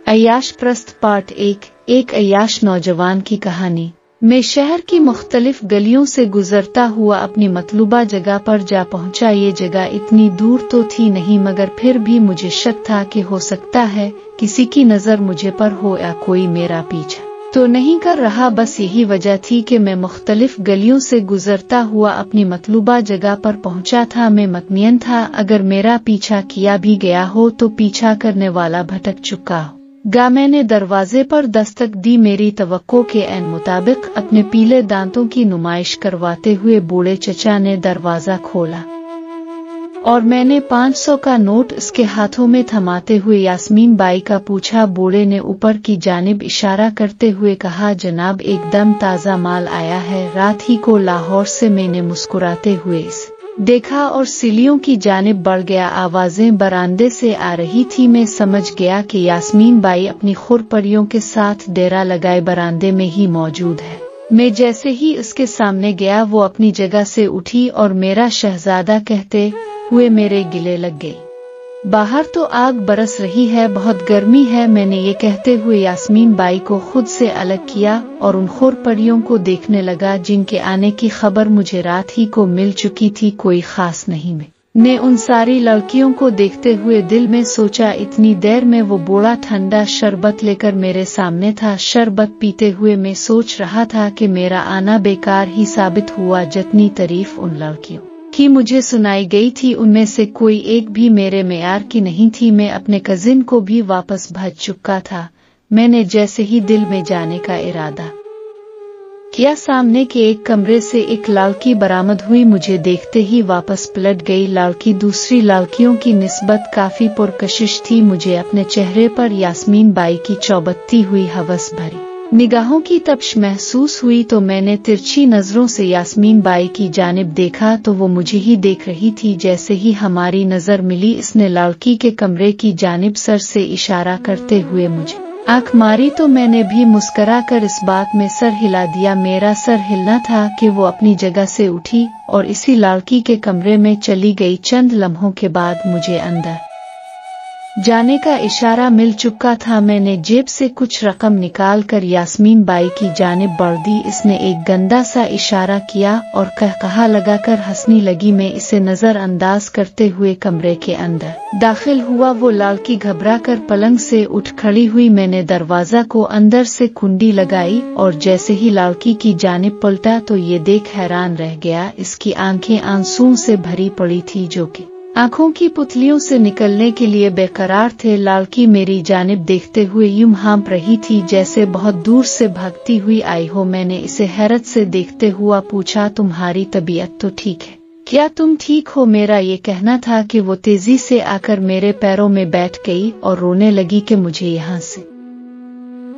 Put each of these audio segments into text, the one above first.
अय्याश प्रस्थ part 1। एक अय्याश नौजवान की कहानी। मैं शहर की मुख्तलिफ गलियों से गुजरता हुआ अपनी मतलूबा जगह पर जा पहुंचा। ये जगह इतनी दूर तो थी नहीं, मगर फिर भी मुझे शक था कि हो सकता है किसी की नजर मुझे पर हो या कोई मेरा पीछा तो नहीं कर रहा। बस यही वजह थी कि मैं मुख्तलिफ गलियों से गुजरता हुआ अपनी मतलूबा जगह पर पहुंचा था। मैं मतमियन था अगर मेरा पीछा किया भी गया हो तो पीछा करने वाला भटक चुका हो। मैंने दरवाजे पर दस्तक दी। मेरी तवक्को के ऐन मुताबिक अपने पीले दांतों की नुमाइश करवाते हुए बूढ़े चचा ने दरवाजा खोला और मैंने 500 का नोट उसके हाथों में थमाते हुए यास्मीन बाई का पूछा। बूढ़े ने ऊपर की जानिब इशारा करते हुए कहा, जनाब एकदम ताज़ा माल आया है, रात ही को लाहौर से। मैंने मुस्कुराते हुए इसे देखा और सिलियों की जानिब बढ़ गया। आवाजें बरामदे से आ रही थी। मैं समझ गया कि यास्मीन बाई अपनी खुरपरियों के साथ डेरा लगाए बरामदे में ही मौजूद है। मैं जैसे ही उसके सामने गया वो अपनी जगह से उठी और मेरा शहजादा कहते हुए मेरे गिले लग गई। बाहर तो आग बरस रही है, बहुत गर्मी है। मैंने ये कहते हुए यास्मीन बाई को खुद से अलग किया और उन खुरपरियों को देखने लगा जिनके आने की खबर मुझे रात ही को मिल चुकी थी। कोई खास नहीं। मैंने उन सारी लड़कियों को देखते हुए दिल में सोचा, इतनी देर में वो बूढ़ा ठंडा शरबत लेकर मेरे सामने था। शरबत पीते हुए मैं सोच रहा था कि मेरा आना बेकार ही साबित हुआ। जितनी तारीफ उन लड़कियों की मुझे सुनाई गई थी उनमें से कोई एक भी मेरे मेयार की नहीं थी। मैं अपने कजिन को भी वापस भेज चुका था। मैंने जैसे ही दिल में जाने का इरादा किया, सामने के एक कमरे से एक लड़की बरामद हुई। मुझे देखते ही वापस पलट गई। लड़की दूसरी लड़कियों की निस्बत काफी पुरकशिश थी। मुझे अपने चेहरे पर यास्मीन बाई की चौबत्ती हुई हवस भरी निगाहों की तपिश महसूस हुई तो मैंने तिरछी नजरों से यास्मीन बाई की जानिब देखा तो वो मुझे ही देख रही थी। जैसे ही हमारी नजर मिली इसने लड़की के कमरे की जानिब सर से इशारा करते हुए मुझे आंख मारी तो मैंने भी मुस्करा कर इस बात में सर हिला दिया। मेरा सर हिलना था कि वो अपनी जगह से उठी और इसी लड़की के कमरे में चली गई। चंद लम्हों के बाद मुझे अंदर जाने का इशारा मिल चुका था। मैंने जेब से कुछ रकम निकाल कर यास्मीन बाई की जानिब बढ़ दी। इसने एक गंदा सा इशारा किया और कहा लगाकर हंसने लगी। मैं इसे नजरअंदाज करते हुए कमरे के अंदर दाखिल हुआ। वो लड़की घबरा कर पलंग से उठ खड़ी हुई। मैंने दरवाजा को अंदर से कुंडी लगाई और जैसे ही लड़की की जानिब पलटा तो ये देख हैरान रह गया। इसकी आंखें आंसुओं से भरी पड़ी थी जो कि आंखों की पुतलियों से निकलने के लिए बेकरार थे। लड़की मेरी जानिब देखते हुए यूं हाँप रही थी जैसे बहुत दूर से भागती हुई आई हो। मैंने इसे हैरत से देखते हुआ पूछा, तुम्हारी तबीयत तो ठीक है क्या? तुम ठीक हो? मेरा ये कहना था कि वो तेजी से आकर मेरे पैरों में बैठ गई और रोने लगी कि मुझे यहाँ से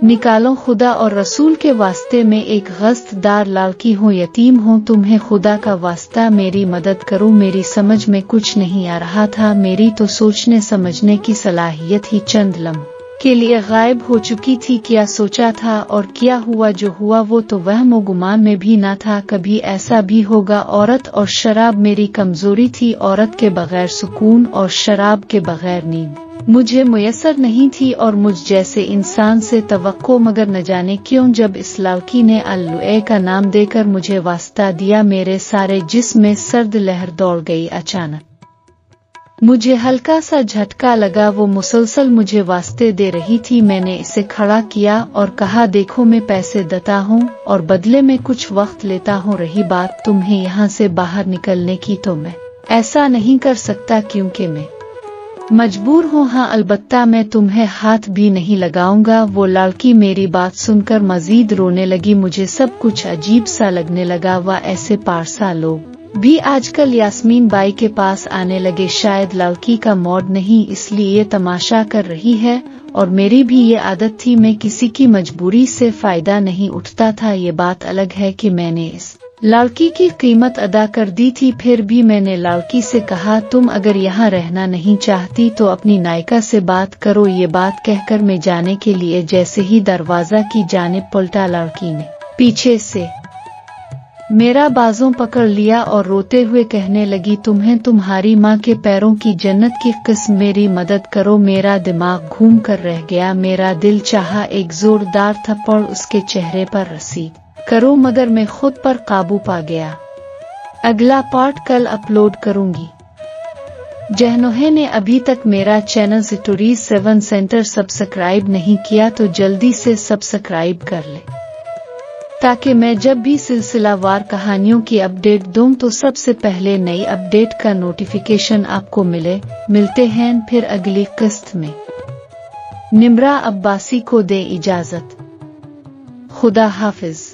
निकालो, खुदा और रसूल के वास्ते में एक गस्तदार लड़की हूँ, यतीम हूँ, तुम्हें खुदा का वास्ता मेरी मदद करो। मेरी समझ में कुछ नहीं आ रहा था। मेरी तो सोचने समझने की सलाहियत ही चंद लम्हों के लिए गायब हो चुकी थी। क्या सोचा था और क्या हुआ जो हुआ वो तो वहम गुमान में भी ना था। कभी ऐसा भी होगा। औरत और शराब मेरी कमजोरी थी। औरत के बगैर सुकून और शराब के बगैर नींद मुझे मुयस्सर नहीं थी और मुझ जैसे इंसान से तवक्को, मगर न जाने क्यों जब इस लड़की ने अल्लुए का नाम देकर मुझे वास्ता दिया मेरे सारे जिस्म में सर्द लहर दौड़ गई। अचानक मुझे हल्का सा झटका लगा। वो मुसलसल मुझे वास्ते दे रही थी। मैंने इसे खड़ा किया और कहा, देखो मैं पैसे देता हूँ और बदले में कुछ वक्त लेता हूँ। रही बात तुम्हें यहाँ से बाहर निकलने की तो मैं ऐसा नहीं कर सकता क्योंकि मैं मजबूर हूँ। हाँ अलबत्ता मैं तुम्हें हाथ भी नहीं लगाऊंगा। वो लड़की मेरी बात सुनकर मजीद रोने लगी। मुझे सब कुछ अजीब सा लगने लगा। वह ऐसे पारसा लोग भी आजकल यास्मीन बाई के पास आने लगे। शायद लड़की का मौड नहीं इसलिए ये तमाशा कर रही है और मेरी भी ये आदत थी। मैं किसी की मजबूरी से फायदा नहीं उठता था। ये बात अलग है कि मैंने इस लड़की की कीमत अदा कर दी थी। फिर भी मैंने लड़की से कहा, तुम अगर यहाँ रहना नहीं चाहती तो अपनी नायिका से बात करो। ये बात कहकर मैं जाने के लिए जैसे ही दरवाजा की जानिब पलटा लड़की ने पीछे से मेरा बाजों पकड़ लिया और रोते हुए कहने लगी, तुम्हें तुम्हारी माँ के पैरों की जन्नत की किस्म, मेरी मदद करो। मेरा दिमाग घूम कर रह गया। मेरा दिल चाहा एक जोरदार थप्पड़ उसके चेहरे पर रसी करो, मगर मैं खुद पर काबू पा गया। अगला पार्ट कल अपलोड करूंगी। जिन्होंने ने अभी तक मेरा चैनल स्टोरीज 7 सेंटर सब्सक्राइब नहीं किया तो जल्दी से सब्सक्राइब कर ले, ताकि मैं जब भी सिलसिलावार कहानियों की अपडेट दूं तो सबसे पहले नई अपडेट का नोटिफिकेशन आपको मिले। मिलते हैं फिर अगली किस्त में। निम्रा अब्बासी को दे इजाजत। खुदा हाफिज।